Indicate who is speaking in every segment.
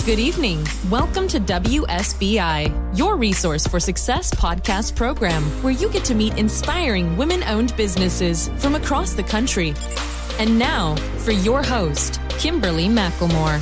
Speaker 1: Good evening. Welcome to WSBI, your resource for success podcast program, where you get to meet inspiring women-owned businesses from across the country. And now, for your host, Kimberly McLemore.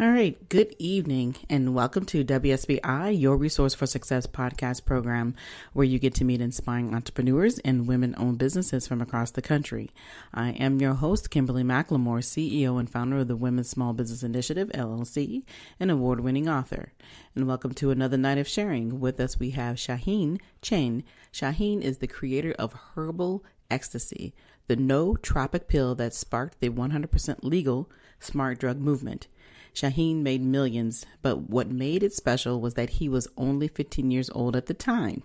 Speaker 2: All right, good evening and welcome to WSBI, your resource for success podcast program, where you get to meet inspiring entrepreneurs and women-owned businesses from across the country. I am your host, Kimberly McLemore, CEO and founder of the Women's Small Business Initiative, LLC, and award-winning author. And welcome to another night of sharing. With us, we have Shaahin Cheyene. Shaahin is the creator of Herbal Ecstacy, the nootropic pill that sparked the 100% legal smart drug movement. Shaahin made millions, but what made it special was that he was only 15 years old at the time.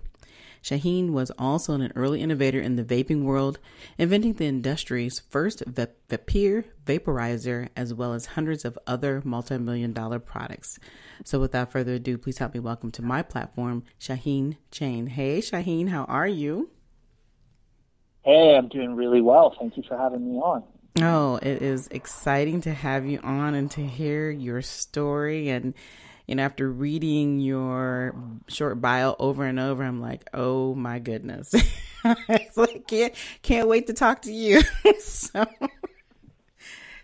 Speaker 2: Shaahin was also an early innovator in the vaping world, inventing the industry's first Vapir Vaporizer, as well as hundreds of other multi-million-dollar products. So without further ado, please help me welcome to my platform, Shaahin Cheyene. Hey, Shaahin, how are you?
Speaker 3: Hey, I'm doing really well. Thank you for having me on.
Speaker 2: Oh, it is exciting to have you on and to hear your story. And, after reading your short bio over and over, I'm like, oh my goodness. It's like, can't wait to talk to you. So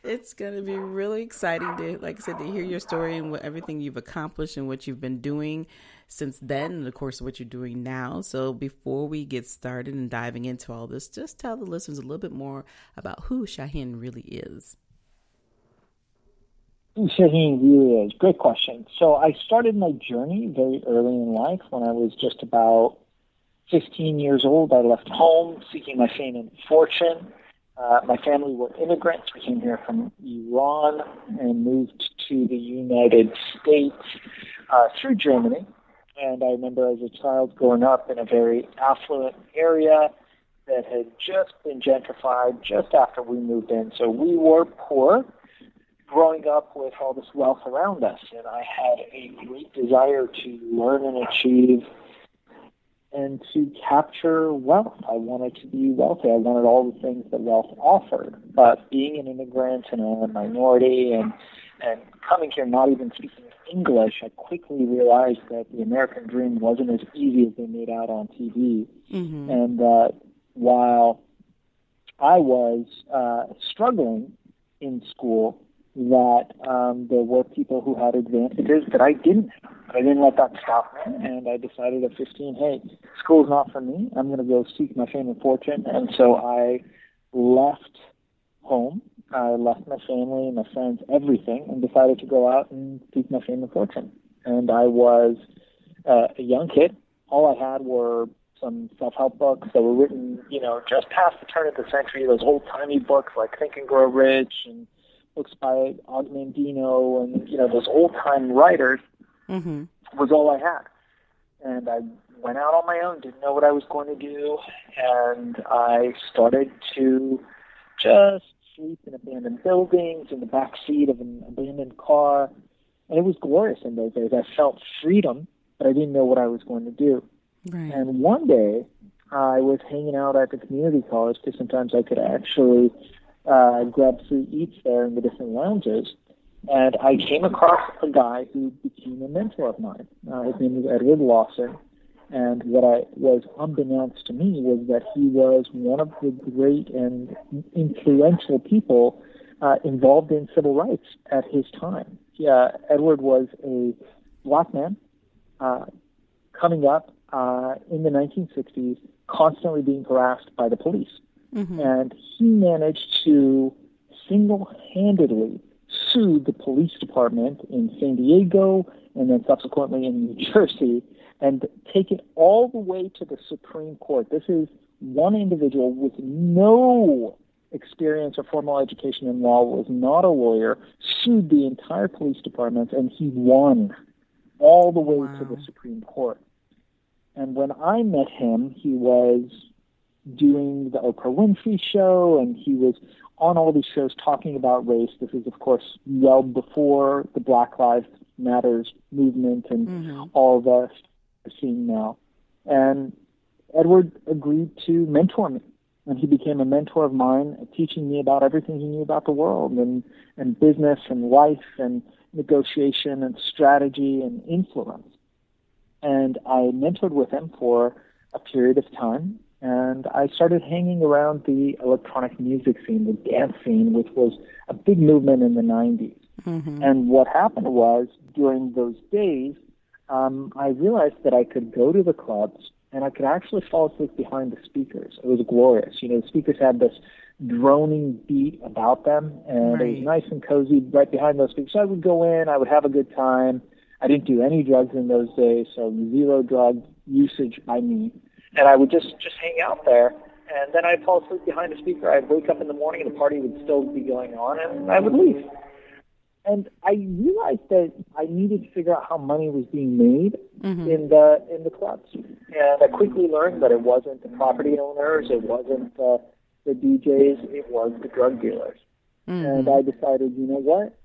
Speaker 2: it's going to be really exciting to, like I said, to hear your story and everything you've accomplished and what you've been doing since then, and of course what you're doing now. So before we get started and diving into all this, just tell the listeners a little bit more about who Shaahin really is.
Speaker 3: Who Shaahin really is? Great question. So I started my journey very early in life. When I was just about 15 years old, I left home seeking my fame and fortune. My family were immigrants. We came here from Iran and moved to the United States through Germany. And I remember as a child growing up in a very affluent area that had just been gentrified just after we moved in. So we were poor, growing up with all this wealth around us. And I had a great desire to learn and achieve and to capture wealth. I wanted to be wealthy. I wanted all the things that wealth offered. But being an immigrant and a minority and coming here not even speaking English, I quickly realized that the American dream wasn't as easy as they made out on TV. Mm-hmm. And while I was struggling in school, that there were people who had advantages that I didn't have. I didn't let that stop me, and I decided at 15, hey, school's not for me. I'm going to go seek my fame and fortune. And so I left home. I left my family and my friends, everything, and decided to go out and seek my fame and fortune. And I was a young kid. All I had were some self-help books that were written, just past the turn of the century, those old-timey books like Think and Grow Rich and books by Og Mandino and, those old-time writers. Mm-hmm. Was all I had. And I went out on my own, didn't know what I was going to do, and I started to just sleep in abandoned buildings, in the back seat of an abandoned car, and it was glorious in those days. I felt freedom, but I didn't know what I was going to do. Right. And one day, I was hanging out at the community college, because sometimes I could actually grab free eats there in the different lounges, and I came across a guy who became a mentor of mine. His name was Edward Lawson. And what was unbeknownst to me was that he was one of the great and influential people involved in civil rights at his time. Edward was a black man coming up in the 1960s, constantly being harassed by the police. Mm-hmm. And he managed to single-handedly sue the police department in San Diego and then subsequently in New Jersey, and take it all the way to the Supreme Court. This is one individual with no experience or formal education in law, was not a lawyer, sued the entire police department, and he won all the way to the Supreme Court. And when I met him, he was doing the Oprah Winfrey show, and he was on all these shows talking about race. This is, of course, well before the Black Lives Matters movement and all the seeing now. And Edward agreed to mentor me. And he became a mentor of mine, teaching me about everything he knew about the world and business and life and negotiation and strategy and influence. And I mentored with him for a period of time. And I started hanging around the electronic music scene, the dance scene, which was a big movement in the 90s. Mm-hmm. And what happened was, during those days, I realized that I could go to the clubs and I could actually fall asleep behind the speakers. It was glorious. You know, the speakers had this droning beat about them, and It was nice and cozy right behind those speakers. So I would go in, I would have a good time. I didn't do any drugs in those days, so zero drug usage by me. And I would just hang out there, and then I'd fall asleep behind a speaker. I'd wake up in the morning, and the party would still be going on, and I would leave. And I realized that I needed to figure out how money was being made in the clubs. And I quickly learned that it wasn't the property owners, it wasn't the DJs, it was the drug dealers. Mm-hmm. And I decided, you know what?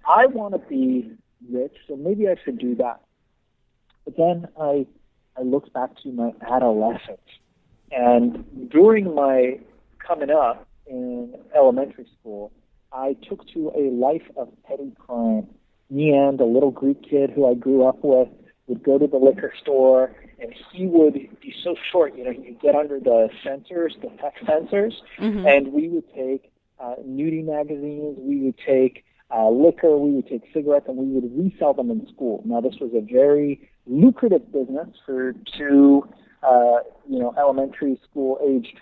Speaker 3: I want to be rich, so maybe I should do that. But then I looked back to my adolescence. And during my coming up in elementary school, I took to a life of petty crime. Me and a little Greek kid who I grew up with would go to the liquor store, and he would be so short, you know, he'd get under the sensors, the tech sensors, and we would take nudie magazines, we would take liquor, we would take cigarettes, and we would resell them in school. Now, this was a very lucrative business for two, elementary school-aged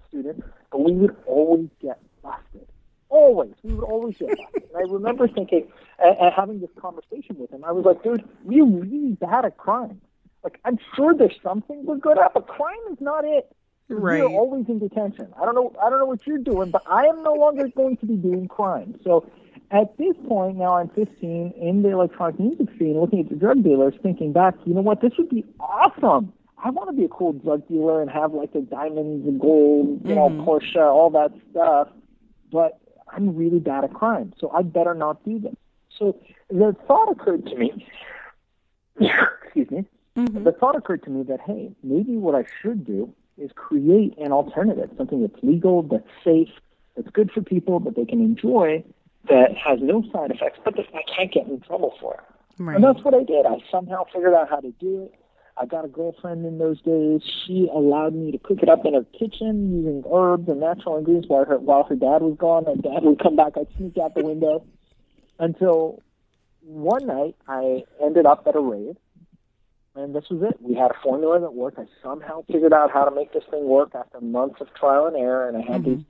Speaker 3: students, but we would always get busted. Always. We would always get busted. And I remember thinking, and having this conversation with him, I was like, dude, we're really bad at crime. Like, I'm sure there's something we're good at, but crime is not it. Right. We're always in detention. I don't know what you're doing, but I am no longer going to be doing crime. So at this point, now I'm 15, in the electronic music scene, looking at the drug dealers, thinking back, you know what, this would be awesome. I want to be a cool drug dealer and have, like, the diamonds, the gold, Porsche, all that stuff. But I'm really bad at crime, so I better not do this. So the thought occurred to me, excuse me, the thought occurred to me that, hey, maybe what I should do is create an alternative, something that's legal, that's safe, that's good for people, that they can enjoy, that has no side effects, but that I can't get in trouble for it. Right. And that's what I did. I somehow figured out how to do it. I got a girlfriend in those days. She allowed me to cook it up in her kitchen using herbs and natural ingredients while her dad was gone. Her dad would come back. I'd sneak out the window until one night I ended up at a rave, and this was it. We had a formula that worked. I somehow figured out how to make this thing work after months of trial and error, and I had these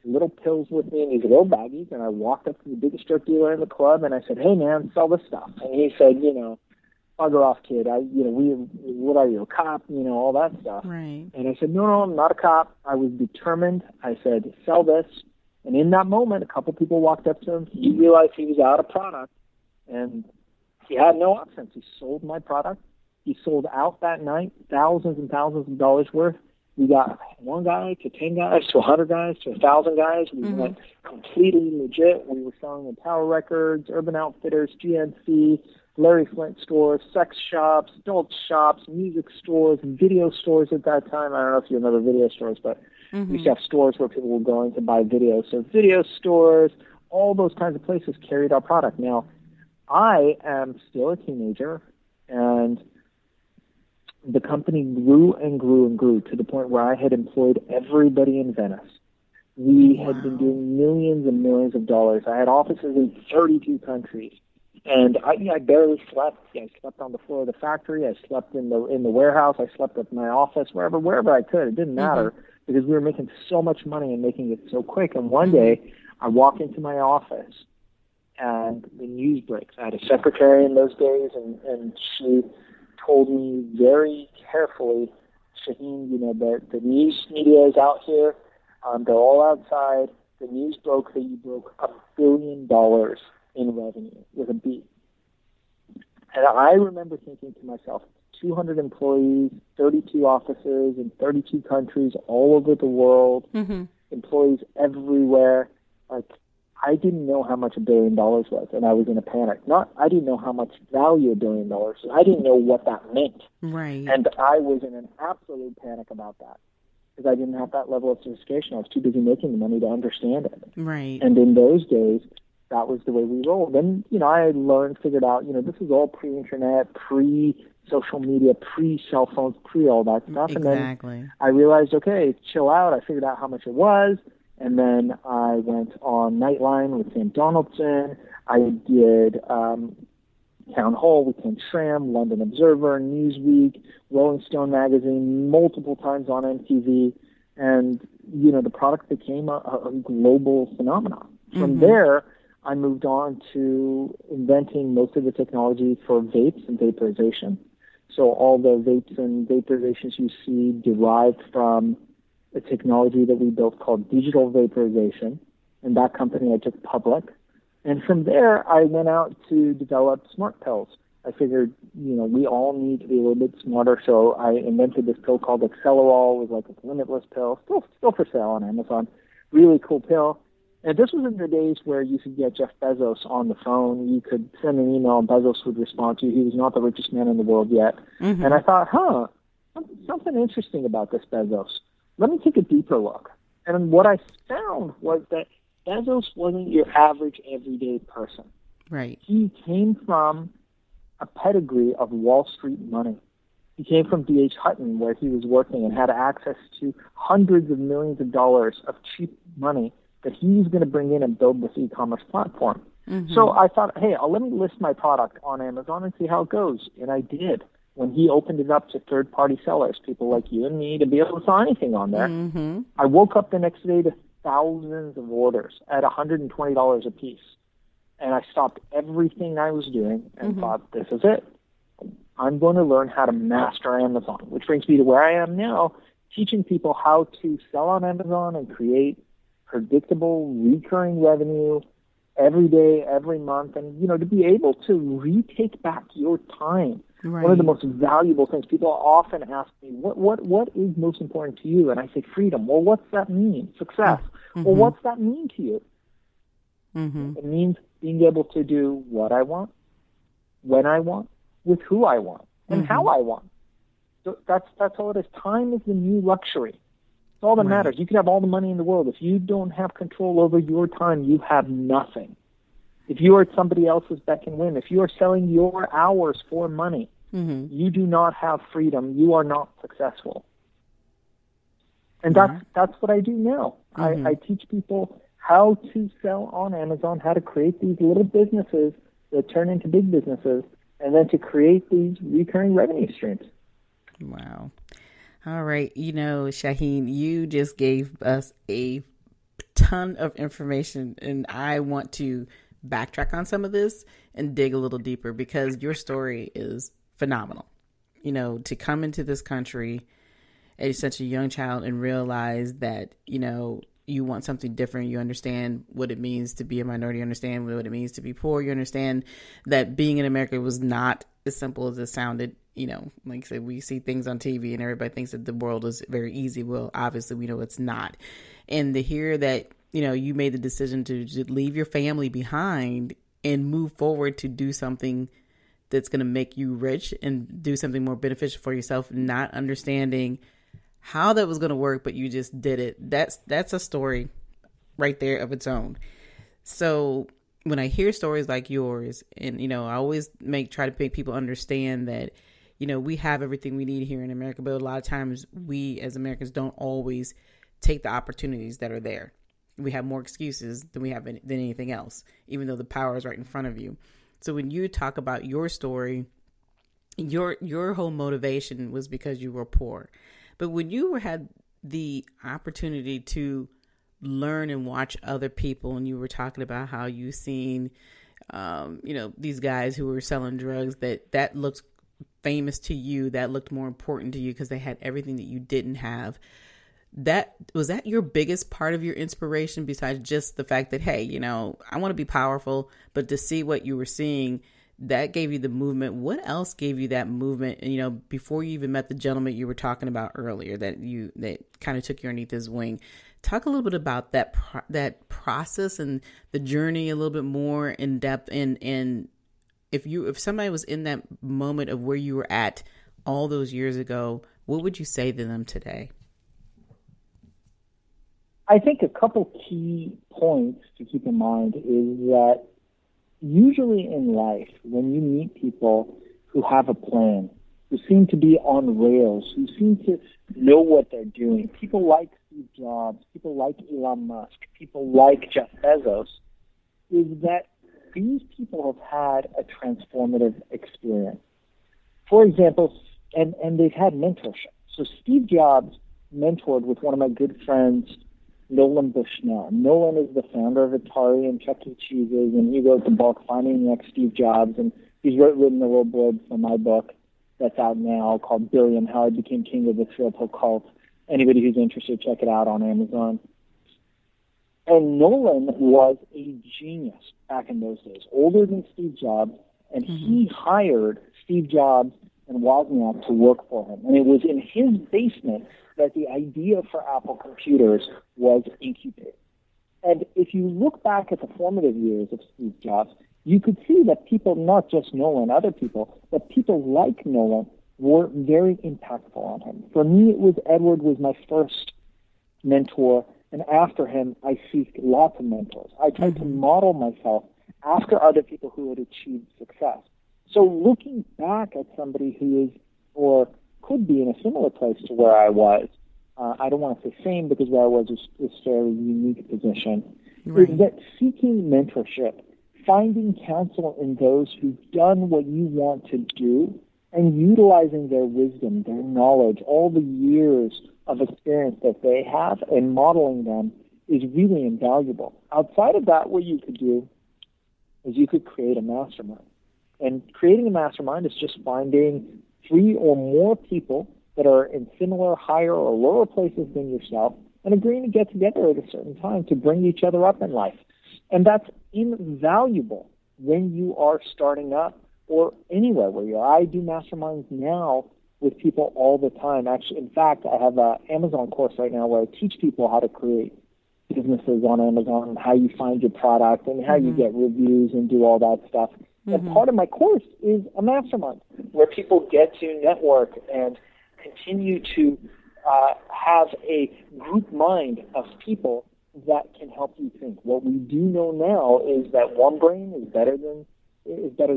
Speaker 3: little pills with me in these little baggies, and I walked up to the biggest drug dealer in the club, and I said, hey, man, sell this stuff. And he said, bugger off, kid. What are you, a cop? All that stuff. Right. And I said, no, I'm not a cop. I was determined. I said, sell this. And in that moment, a couple people walked up to him. He realized he was out of product, and he had no options. He sold my product. He sold out that night, thousands and thousands of dollars worth. We got one guy to 10 guys to 100 guys to 1,000 guys. We went completely legit. We were selling in Tower Records, Urban Outfitters, GNC, Larry Flint stores, sex shops, adult shops, music stores, video stores at that time. I don't know if you remember video stores, but we used to have stores where people were going to buy videos. So video stores, all those kinds of places carried our product. Now, I am still a teenager, and the company grew and grew and grew to the point where I had employed everybody in Venice. We had been doing millions and millions of dollars. I had offices in 32 countries. And I barely slept. I slept on the floor of the factory. I slept in the warehouse. I slept at my office, wherever I could. It didn't matter because we were making so much money and making it so quick. And one day, I walk into my office, and the news breaks. I had a secretary in those days, and she told me very carefully, Shaahin, the news media is out here. They're all outside. The news broke that you broke $1 billion in revenue with a B. And I remember thinking to myself, 200 employees, 32 offices in 32 countries all over the world, employees everywhere. Like, I didn't know how much $1 billion was, and I was in a panic. I didn't know how much value $1 billion was. I didn't know what that meant.
Speaker 2: Right.
Speaker 3: And I was in an absolute panic about that because I didn't have that level of sophistication. I was too busy making the money to understand it.
Speaker 2: Right.
Speaker 3: And in those days, that was the way we rolled. Then, I figured out, this is all pre-internet, pre-social media, pre-cell phones, pre-all that stuff.
Speaker 2: Exactly.
Speaker 3: And then I realized, okay, chill out. I figured out how much it was. And then I went on Nightline with Sam Donaldson. I did Town Hall with Ken Schramm, London Observer, Newsweek, Rolling Stone magazine, multiple times on MTV. And, the product became a global phenomenon. From there, I moved on to inventing most of the technology for vapes and vaporization. So all the vapes and vaporizations you see derived from a technology that we built called digital vaporization, and that company I took public. And from there, I went out to develop smart pills. I figured, we all need to be a little bit smarter, so I invented this pill called Accelerator. It was like a limitless pill, still for sale on Amazon. Really cool pill. And this was in the days where you could get Jeff Bezos on the phone. You could send an email, and Bezos would respond to you. He was not the richest man in the world yet. And I thought, something interesting about this Bezos. Let me take a deeper look. And what I found was that Bezos wasn't your average everyday person.
Speaker 2: Right.
Speaker 3: He came from a pedigree of Wall Street money. He came from D.H. Hutton, where he was working and had access to hundreds of millions of dollars of cheap money that he was going to bring in and build this e-commerce platform. So I thought, hey, let me list my product on Amazon and see how it goes. And I did. When he opened it up to third-party sellers, people like you and me, to be able to sell anything on there, I woke up the next day to thousands of orders at $120 a piece. And I stopped everything I was doing and thought, this is it. I'm going to learn how to master Amazon, which brings me to where I am now, teaching people how to sell on Amazon and create predictable, recurring revenue every day, every month, and, to be able to retake back your time. Right. One of the most valuable things, people often ask me, what is most important to you? And I say freedom. Well, what's that mean? Success. Well, what's that mean to you? It means being able to do what I want, when I want, with who I want, and how I want. So that's all it is. Time is the new luxury. It's all that matters. You can have all the money in the world. If you don't have control over your time, you have nothing. If you are at somebody else's beck and whim, if you are selling your hours for money, you do not have freedom. You are not successful. And that's what I do now. I teach people how to sell on Amazon, how to create these little businesses that turn into big businesses, and then to create these recurring revenue streams.
Speaker 2: Wow. All right. Shaahin, you just gave us a ton of information, and I want to backtrack on some of this and dig a little deeper because your story is phenomenal. To come into this country as such a young child and realize that, you want something different. You understand what it means to be a minority. You understand what it means to be poor. You understand that being in America was not as simple as it sounded. Like I said, we see things on TV and everybody thinks that the world is very easy. Well, obviously we know it's not. And to hear that, you made the decision to leave your family behind and move forward to do something that's going to make you rich and do something more beneficial for yourself, not understanding how that was going to work, but you just did it. That's a story right there of its own. So when I hear stories like yours, and, I always try to make people understand that, we have everything we need here in America, but a lot of times we as Americans don't always take the opportunities that are there. We have more excuses than we have than anything else, even though the power is right in front of you. So when you talk about your story, your whole motivation was because you were poor. But when you had the opportunity to learn and watch other people, and you were talking about how you seen, these guys who were selling drugs that looked famous to you, that looked more important to you because they had everything that you didn't have. Was that your biggest part of your inspiration besides just the fact that, hey, I want to be powerful, but to see what you were seeing, that gave you the movement. What else gave you that movement? Before you even met the gentleman you were talking about earlier, that kind of took you underneath his wing. talk a little bit about that process and the journey a little bit more in depth. And if somebody was in that moment of where you were at all those years ago, what would you say to them today?
Speaker 3: I think a couple key points to keep in mind is that usually in life, when you meet people who have a plan, who seem to be on rails, who seem to know what they're doing, people like Steve Jobs, people like Elon Musk, people like Jeff Bezos, is that these people have had a transformative experience. For example, and they've had mentorship. So Steve Jobs mentored with one of my good friends, Nolan Bushnell. Nolan is the founder of Atari and Chuck E. Cheese's, and he wrote the book Finding the Next Steve Jobs, and he's written a little blurb for my book that's out now called Billion, How I Became King of the Triple Cult. Anybody who's interested, check it out on Amazon. And Nolan was a genius back in those days, older than Steve Jobs, and he hired Steve Jobs and Wozniak to work for him. And it was in his basement that the idea for Apple computers was incubated. And if you look back at the formative years of Steve Jobs, you could see that people, not just Nolan, other people, but people like Nolan were very impactful on him. For me, Edward was my first mentor, and after him, I seeked lots of mentors. I tried to model myself after other people who had achieved success. So looking back at somebody who is, or could be in a similar place to where I was, I don't want to say same because where I was a fairly unique position, is that seeking mentorship, finding counsel in those who've done what you want to do, and utilizing their wisdom, their knowledge, all the years of experience that they have, and modeling them is really invaluable. Outside of that, what you could do is you could create a mastermind. And creating a mastermind is just finding 3 or more people that are in similar, higher, or lower places than yourself and agreeing to get together at a certain time to bring each other up in life. And that's invaluable when you are starting up or anywhere where you are. I do masterminds now with people all the time. Actually, in fact, I have an Amazon course right now where I teach people how to create businesses on Amazon and how you find your product and how you get reviews and do all that stuff. And part of my course is a mastermind where people get to network and continue to have a group mind of people that can help you think. What we do know now is that one brain is better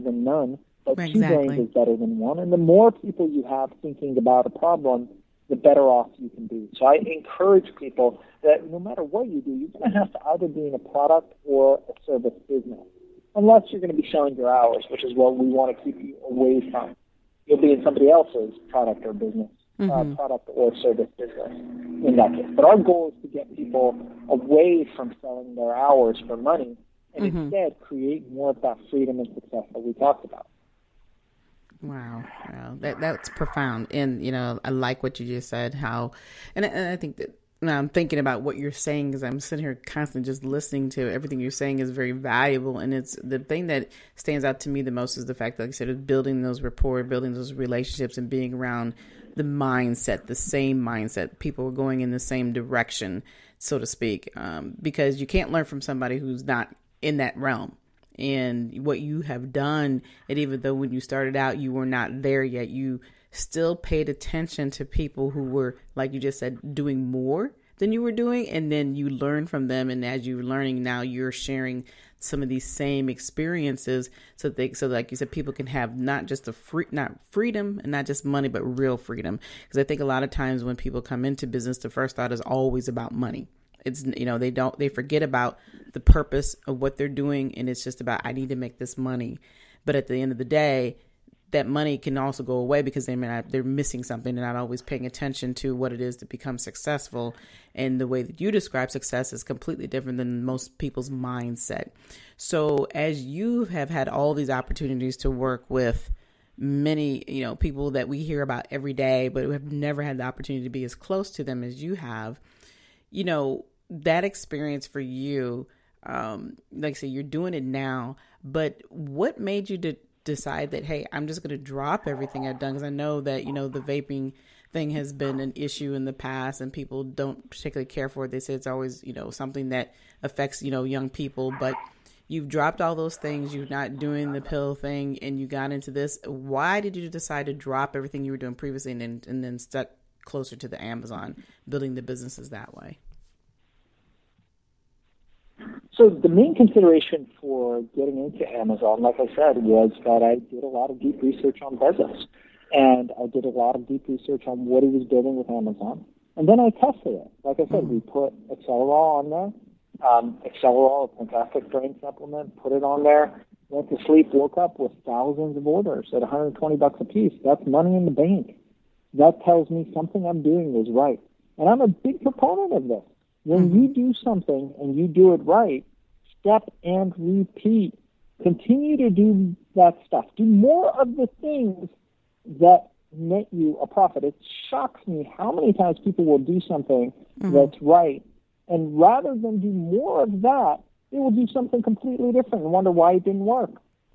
Speaker 3: than none, but 2 brains is better than one. And the more people you have thinking about a problem, the better off you can be. So I encourage people that no matter what you do, you're going to have to either be in a product or a service business, unless you're going to be selling your hours, which is what we want to keep you away from. You'll be in somebody else's product or business, product or service business in that case. But our goal is to get people away from selling their hours for money and instead create more of that freedom and success that we talked about.
Speaker 2: Wow. That's profound. And, I like what you just said, and I think that now I'm thinking about what you're saying because I'm sitting here constantly just listening to everything you're saying is very valuable. And it's the thing that stands out to me the most is the fact that, like I said, of building those rapport, building those relationships and being around the mindset, the same mindset. People are going in the same direction, so to speak, because you can't learn from somebody who's not in that realm. And what you have done, and even though when you started out, you were not there yet, you still paid attention to people who were, like you just said, doing more than you were doing. And then you learn from them. And as you're learning now, you're sharing some of these same experiences. So like you said, people can have not just not freedom and not just money, but real freedom. Because I think a lot of times when people come into business, the first thought is always about money. It's, they forget about the purpose of what they're doing. And it's just about, I need to make this money. But at the end of the day, that money can also go away because they're missing something. They're not always paying attention to what it is to become successful. And the way that you describe success is completely different than most people's mindset. So as you have had all these opportunities to work with many, people that we hear about every day, but we have never had the opportunity to be as close to them as you have, that experience for you, like I say, you're doing it now, but what made you decide that, hey, I'm just going to drop everything I've done? Because I know that, the vaping thing has been an issue in the past and people don't particularly care for it. They say it's always, something that affects, young people, but you've dropped all those things. You're not doing the pill thing and you got into this. Why did you decide to drop everything you were doing previously and then stuck closer to the Amazon, building the businesses that way?
Speaker 3: So the main consideration for getting into Amazon, like I said, was that I did a lot of deep research on Bezos. And I did a lot of deep research on what he was building with Amazon. And then I tested it. Like I said, we put Accelerator on there. Accelerator, a fantastic brain supplement, put it on there. Went to sleep, woke up with thousands of orders at $120 a piece. That's money in the bank. That tells me something I'm doing is right. And I'm a big proponent of this. When you do something and you do it right, step and repeat. Continue to do that stuff. Do more of the things that net you a profit. It shocks me how many times people will do something that's right, and rather than do more of that, they will do something completely different and wonder why it didn't work.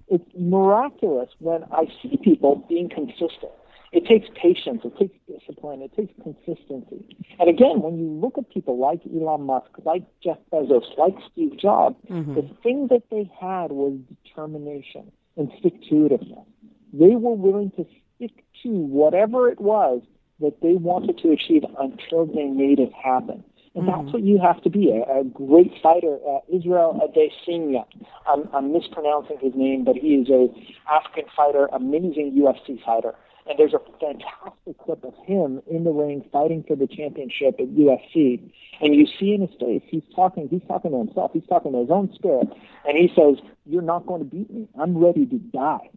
Speaker 3: It's miraculous when I see people being consistent. It takes patience, it takes discipline, it takes consistency. And again, when you look at people like Elon Musk, like Jeff Bezos, like Steve Jobs, the thing that they had was determination and stick-to-itiveness. They were willing to stick to whatever it was that they wanted to achieve until they made it happen. And that's what you have to be, a great fighter. Israel Adesanya, I'm mispronouncing his name, but he is an African fighter, amazing UFC fighter. And there's a fantastic clip of him in the ring fighting for the championship at UFC. And you see in his face, he's talking to himself. He's talking to his own spirit. And he says, "You're not going to beat me. I'm ready to die."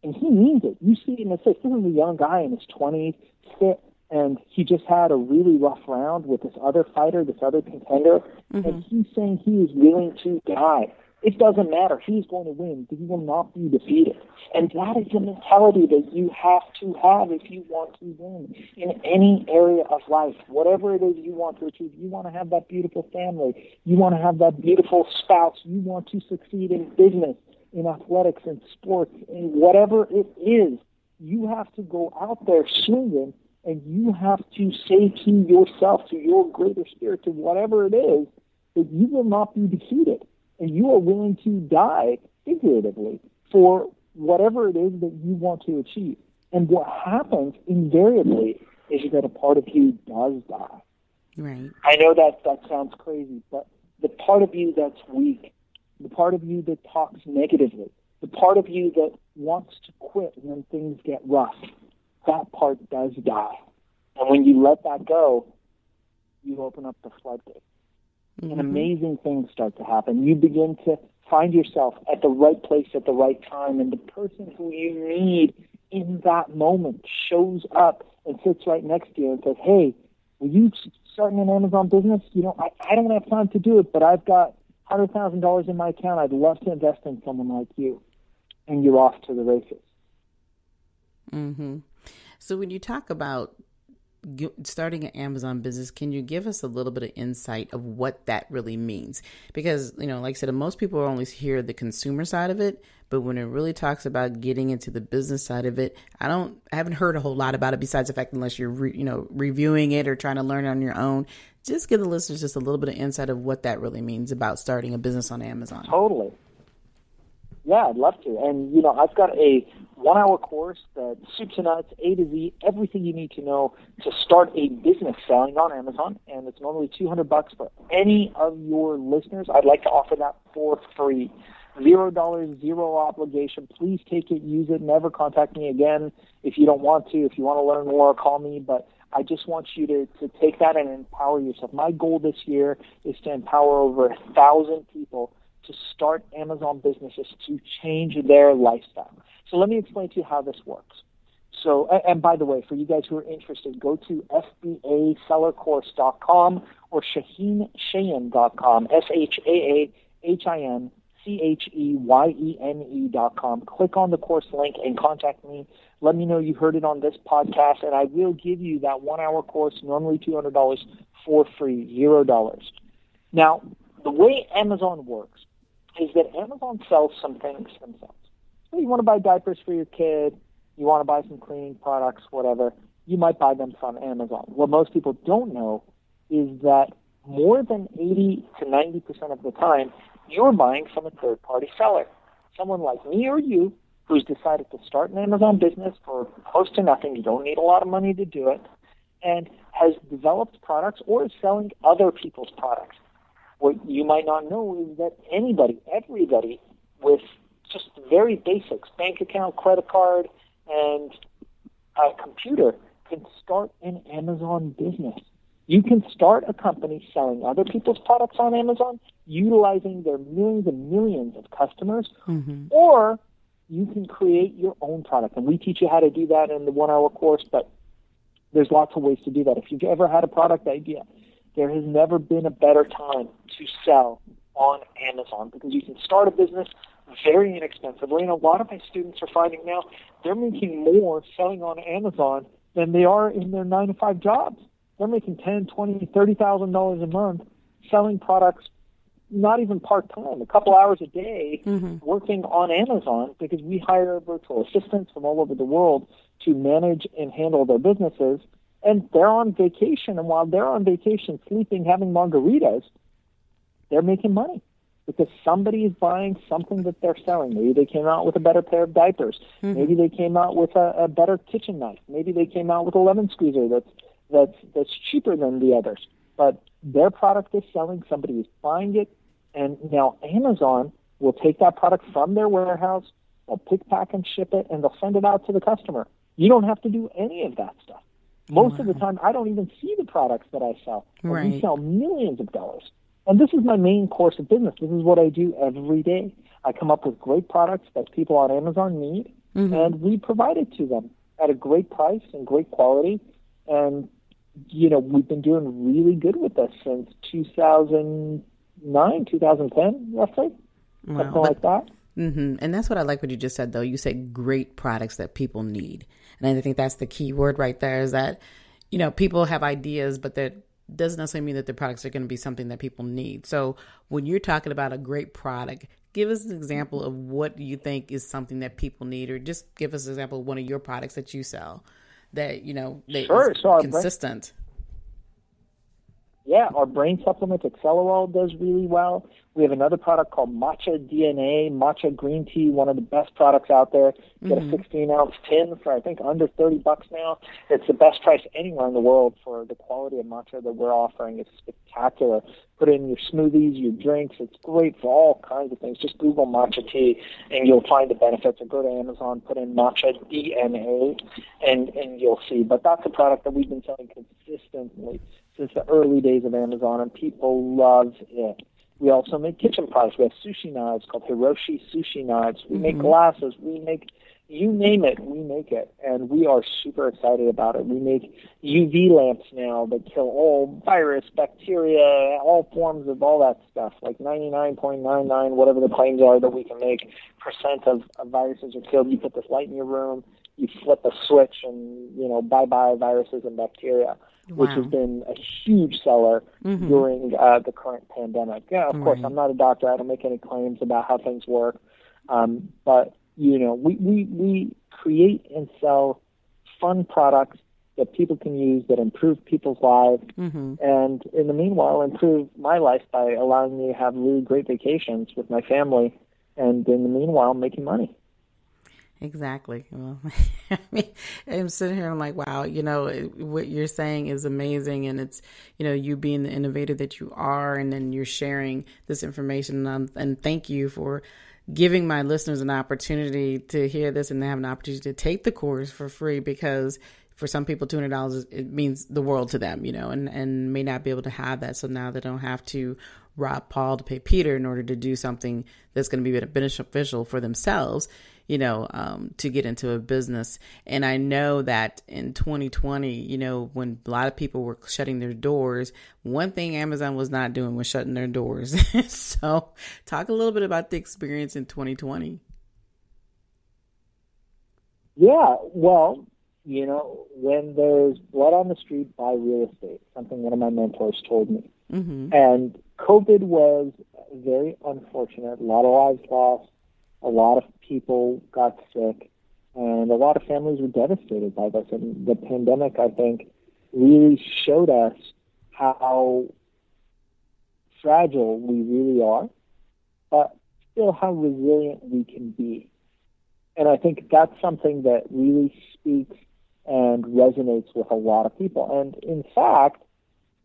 Speaker 3: And he means it. You see in his face, this is a young guy in his 20s, fit, and he just had a really rough round with this other fighter, this other contender. And he's saying he is willing to die. It doesn't matter. He's going to win. He will not be defeated. And that is the mentality that you have to have if you want to win in any area of life. Whatever it is you want to achieve, you want to have that beautiful family. You want to have that beautiful spouse. You want to succeed in business, in athletics, in sports, in whatever it is. You have to go out there swinging, and you have to say to yourself, to your greater spirit, to whatever it is, that you will not be defeated. And you are willing to die, figuratively, for whatever it is that you want to achieve. And what happens invariably is that a part of you does die.
Speaker 2: Right.
Speaker 3: I know that sounds crazy, but the part of you that's weak, the part of you that talks negatively, the part of you that wants to quit when things get rough, that part does die. And when you let that go, you open up the floodgates. And amazing things start to happen. You begin to find yourself at the right place at the right time, and the person who you need in that moment shows up and sits right next to you and says, "Hey, will you start an Amazon business? I don't have time to do it, but I've got $100,000 in my account. I'd love to invest in someone like you." And you're off to the races.
Speaker 2: So when you talk about starting an Amazon business, can you give us a little bit of insight of what that really means? Because, like I said, most people only hear the consumer side of it, but when it really talks about getting into the business side of it, I haven't heard a whole lot about it besides the fact unless you're, reviewing it or trying to learn on your own. Just give the listeners just a little bit of insight of what that really means about starting a business on Amazon.
Speaker 3: Totally. Yeah, I'd love to. And, I've got a 1-hour course that soup to nuts, A to Z, everything you need to know to start a business selling on Amazon. And it's normally $200 for any of your listeners. I'd like to offer that for free. $0, zero obligation. Please take it, use it, never contact me again if you don't want to. If you want to learn more, call me. But I just want you to take that and empower yourself. My goal this year is to empower over 1,000 people to start Amazon businesses to change their lifestyle. So let me explain to you how this works. So, and by the way, for you guys who are interested, go to FBAsellercourse.com or ShaahinCheyene.com, ShaahinCheyene.com. Click on the course link and contact me. Let me know you heard it on this podcast, and I will give you that 1-hour course, normally $200, for free, $0. Now, the way Amazon works is that Amazon sells some things themselves. So you want to buy diapers for your kid, you want to buy some cleaning products, whatever. you might buy them from Amazon. What most people don't know is that more than 80 to 90% of the time, you're buying from a third-party seller. Someone like me or you who's decided to start an Amazon business for close to nothing. You don't need a lot of money to do it, and has developed products or is selling other people's products. What you might not know is that everybody with just very basics, bank account, credit card, and a computer can start an Amazon business. You can start a company selling other people's products on Amazon, utilizing their millions and millions of customers, or you can create your own product. And we teach you how to do that in the 1-hour course, but there's lots of ways to do that. If you've ever had a product idea, there has never been a better time to sell on Amazon, because you can start a business very inexpensively. And a lot of my students are finding now they're making more selling on Amazon than they are in their 9-to-5 jobs. They're making $10,000, $20,000, $30,000 a month selling products, not even part-time, a couple hours a day working on Amazon, because we hire virtual assistants from all over the world to manage and handle their businesses. And they're on vacation, and while they're on vacation, sleeping, having margaritas, they're making money because somebody is buying something that they're selling. Maybe they came out with a better pair of diapers. Maybe they came out with a better kitchen knife. Maybe they came out with a lemon squeezer that's cheaper than the others. But their product is selling, somebody is buying it, and now Amazon will take that product from their warehouse, they'll pick, pack, and ship it, and they'll send it out to the customer. You don't have to do any of that stuff. Most of the time, I don't even see the products that I sell.
Speaker 2: Right.
Speaker 3: We sell millions of dollars. And this is my main course of business. This is what I do every day. I come up with great products that people on Amazon need, and we provide it to them at a great price and great quality. And, you know, we've been doing really good with this since 2009, 2010, roughly, something like that.
Speaker 2: And that's what I like what you just said, though. You said great products that people need. And I think that's the key word right there, is that, you know, people have ideas, but that doesn't necessarily mean that the products are going to be something that people need. So when you're talking about a great product, give us an example of what you think is something that people need, or just give us an example of one of your products that you sell that, you know, that is consistent.
Speaker 3: Our brain supplement, Accelerator, does really well. We have another product called Matcha DNA, matcha green tea, one of the best products out there. You get a 16-ounce tin for, I think, under $30 now. It's the best price anywhere in the world for the quality of matcha that we're offering. It's spectacular. Put it in your smoothies, your drinks. It's great for all kinds of things. Just Google matcha tea, and you'll find the benefits. Or go to Amazon, put in matcha DNA, and you'll see. But that's a product that we've been selling consistently since the early days of Amazon, and people love it. We also make kitchen products. We have sushi knives called Hiroshi sushi knives. We make glasses. We make, you name it, we make it. And we are super excited about it. We make UV lamps now that kill all virus, bacteria, all forms of all that stuff, like 99.99, whatever the claims are that we can make, % of viruses are killed. You put this light in your room, you flip a switch, and, you know, bye-bye viruses and bacteria. Wow. Which has been a huge seller during the current pandemic. Yeah, of course, I'm not a doctor. I don't make any claims about how things work. But, you know, we create and sell fun products that people can use that improve people's lives. And in the meanwhile, improve my life by allowing me to have really great vacations with my family. And in the meanwhile, making money.
Speaker 2: Exactly. Well, I mean, I'm sitting here and I'm like, wow, you know, what you're saying is amazing. And it's, you know, you being the innovator that you are, and then you're sharing this information. And thank you for giving my listeners an opportunity to hear this and have an opportunity to take the course for free, because for some people, $200, it means the world to them, you know, and may not be able to have that. So now they don't have to rob Paul to pay Peter in order to do something that's going to be beneficial for themselves, you know, to get into a business. And I know that in 2020, you know, when a lot of people were shutting their doors, one thing Amazon was not doing was shutting their doors. So talk a little bit about the experience in 2020.
Speaker 3: Yeah, well, you know, when there's blood on the street, buy real estate, something one of my mentors told me. And COVID was very unfortunate. A lot of lives lost. A lot of people got sick. And a lot of families were devastated by this. And the pandemic, I think, really showed us how fragile we really are, but still how resilient we can be. And I think that's something that really speaks and resonates with a lot of people. And in fact,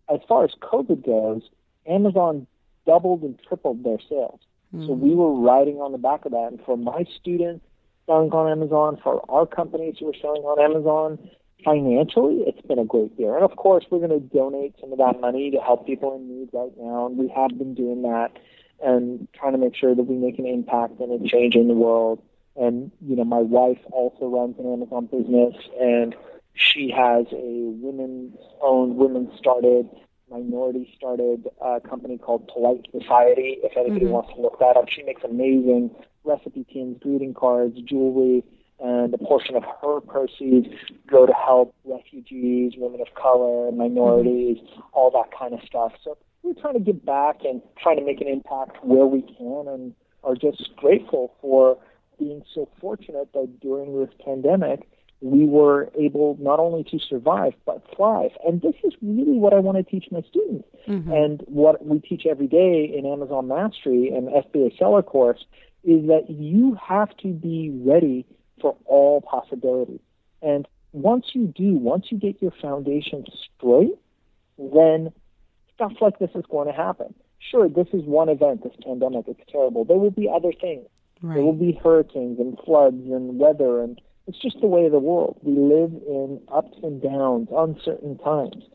Speaker 3: as far as COVID goes, Amazon doubled and tripled their sales. Mm-hmm. So we were riding on the back of that. And for my students selling on Amazon, for our companies who are selling on Amazon, financially, it's been a great year. And of course, we're going to donate some of that money to help people in need right now. And we have been doing that and trying to make sure that we make an impact and a change in the world. And, you know, my wife also runs an Amazon business, and she has a women-owned, women-started, minority-started company called Polite Society. If anybody wants to look that up, she makes amazing recipe tins, greeting cards, jewelry, and a portion of her proceeds go to help refugees, women of color, minorities, all that kind of stuff. So we're trying to give back and trying to make an impact where we can, and are just grateful for being so fortunate that during this pandemic, we were able not only to survive, but thrive. And this is really what I want to teach my students. And what we teach every day in Amazon Mastery and FBA Seller Course is that you have to be ready for all possibilities. And once you get your foundation straight, then stuff like this is going to happen. Sure, this is one event, this pandemic. It's terrible. There will be other things. Right. There will be hurricanes and floods and weather, and it's just the way of the world. We live in ups and downs, uncertain times.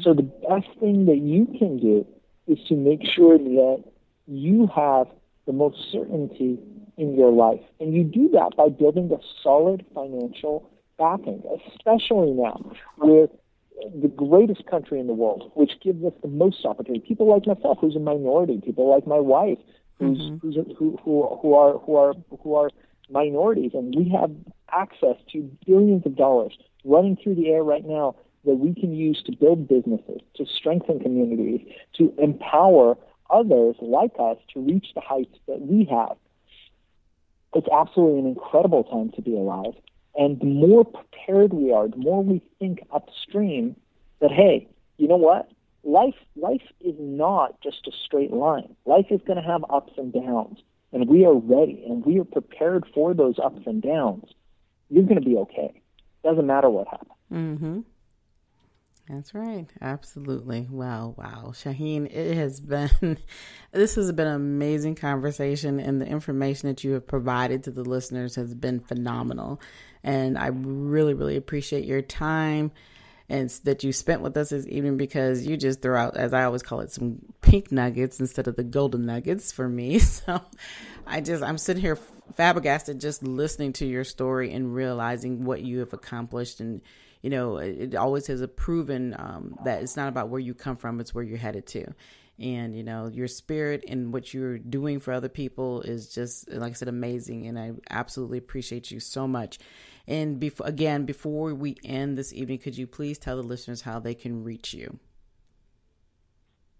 Speaker 3: So the best thing that you can do is to make sure that you have the most certainty in your life. And you do that by building a solid financial backing, especially now with the greatest country in the world, which gives us the most opportunity. People like myself, who's a minority, people like my wife, who are minorities, and we have access to billions of dollars running through the air right now that we can use to build businesses, to strengthen communities, to empower others like us to reach the heights that we have. It's absolutely an incredible time to be alive. And the more prepared we are, the more we think upstream that, hey, you know what? Life is not just a straight line. Life is going to have ups and downs, and we are ready, and we are prepared for those ups and downs. You're going to be okay. Doesn't matter what happens.
Speaker 2: That's right. Absolutely. Wow. Shaahin, this has been an amazing conversation, and the information that you have provided to the listeners has been phenomenal. And I really, really appreciate your time and that you spent with us this evening, because you just throw out, as I always call it, some pink nuggets instead of the golden nuggets for me. So I'm sitting here flabbergasted just listening to your story and realizing what you have accomplished. And, you know, it always has proven that it's not about where you come from, it's where you're headed to. And, you know, your spirit and what you're doing for other people is just, like I said, amazing. And I absolutely appreciate you so much. And before we end this evening, could you please tell the listeners how they can reach you?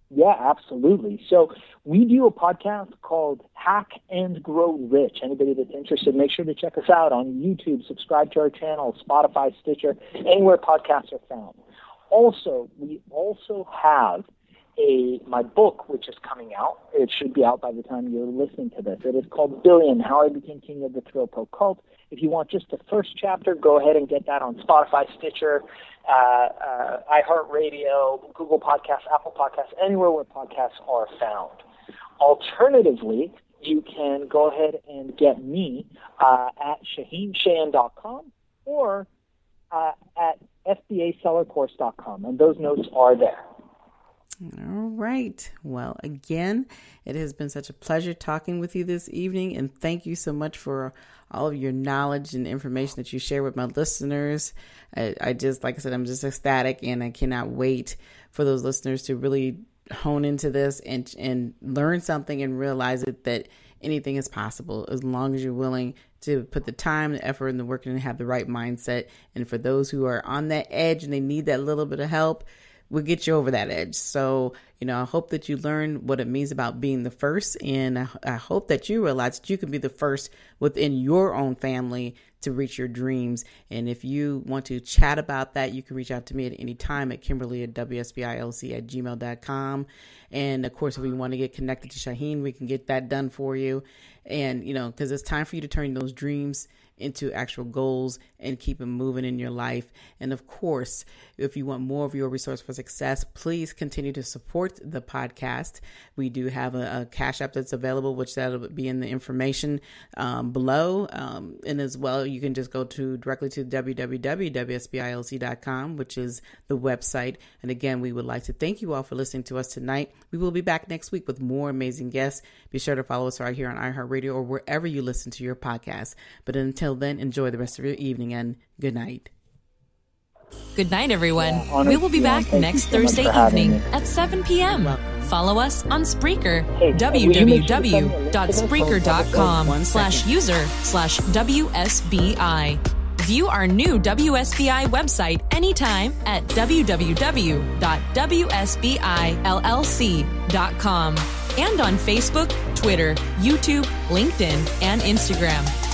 Speaker 3: Yeah, absolutely. So we do a podcast called Hack and Grow Rich. Anybody that's interested, make sure to check us out on YouTube, subscribe to our channel, Spotify, Stitcher, anywhere podcasts are found. Also, we also have my book, which is coming out. It should be out by the time you're listening to this. It is called Billion, How I Became King of the Thrill Pill Cult. If you want just the first chapter, go ahead and get that on Spotify, Stitcher, iHeartRadio, Google Podcasts, Apple Podcasts, anywhere where podcasts are found. Alternatively, you can go ahead and get me at ShaahinCheyene.com or at FBASellerCourse.com, and those notes are there.
Speaker 2: All right. Well, again, it has been such a pleasure talking with you this evening, and thank you so much for all of your knowledge and information that you share with my listeners. I just, like I said, I'm just ecstatic, and I cannot wait for those listeners to really hone into this and learn something and realize that anything is possible as long as you're willing to put the time, the effort, and the work and have the right mindset. And for those who are on that edge and they need that little bit of help, we'll get you over that edge. So, I hope that you learn what it means about being the first. And I hope that you realize that you can be the first within your own family to reach your dreams. And if you want to chat about that, you can reach out to me at any time at Kimberly@WSBILC@gmail.com. And of course, if we want to get connected to Shaahin, we can get that done for you. And, because it's time for you to turn those dreams into actual goals and keep them moving in your life. And of course, if you want more of your resource for success, please continue to support the podcast. We do have a Cash App that's available, which that'll be in the information below. And as well, you can just go directly to www.wsbilc.com, which is the website. And again, we would like to thank you all for listening to us tonight. We will be back next week with more amazing guests. Be sure to follow us right here on iHeartRadio or wherever you listen to your podcast. But until then, enjoy the rest of your evening and good night.
Speaker 1: Good night, everyone. We will be back next Thursday evening at 7 p.m. Follow us on Spreaker, www.spreaker.com/user/WSBI. View our new WSBI website anytime at www.wsbillc.com and on Facebook, Twitter, YouTube, LinkedIn, and Instagram.